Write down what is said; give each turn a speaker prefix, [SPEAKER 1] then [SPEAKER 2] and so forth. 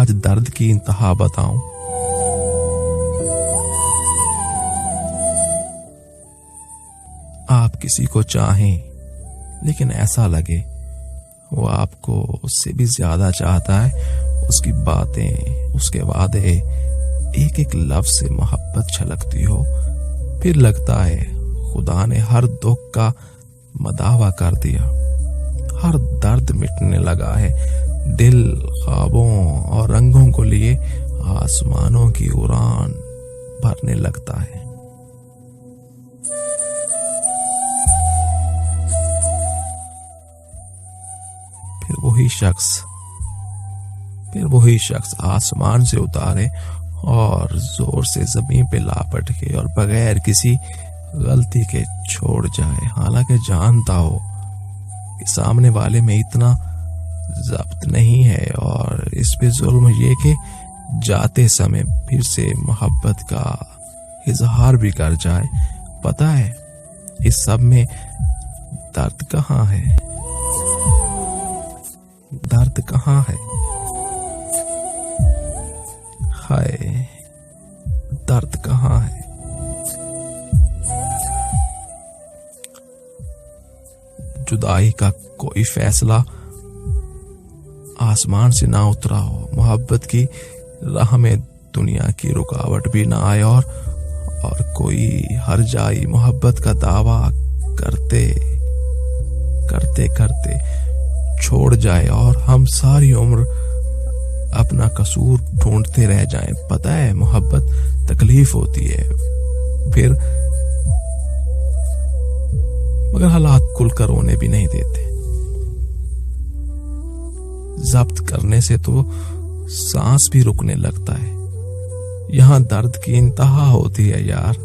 [SPEAKER 1] आज दर्द की इंतहा बताऊं। आप किसी को चाहें लेकिन ऐसा लगे वो आपको उससे भी ज्यादा चाहता है। उसकी बातें, उसके वादे, एक एक लफ्ज से मोहब्बत छलकती हो। फिर लगता है खुदा ने हर दुख का मदावा कर दिया। हर दर्द मिटने लगा है। दिल ख्वाबों और रंगों को लिए आसमानों की उड़ान भरने लगता है। फिर वही शख्स आसमान से उतारे और जोर से जमीन पे लापट के और बगैर किसी गलती के छोड़ जाए। हालांकि जानता हो कि सामने वाले में इतना जब्त नहीं है और इस पे जुल्म ये कि जाते समय फिर से मोहब्बत का इजहार भी कर जाए। पता है इस सब में दर्द कहाँ है? दर्द कहाँ है? हाय, दर्द कहाँ है? जुदाई का कोई फैसला आसमान से ना उतरा हो। मोहब्बत की राह में दुनिया की रुकावट भी ना आए और कोई हर जाई मोहब्बत का दावा करते करते करते छोड़ जाए और हम सारी उम्र अपना कसूर ढूंढते रह जाएं। पता है मोहब्बत तकलीफ होती है फिर, मगर हालात खुलकर रोने भी नहीं देते। जब्त करने से तो सांस भी रुकने लगता है। यहाँ दर्द की इंतहा होती है यार।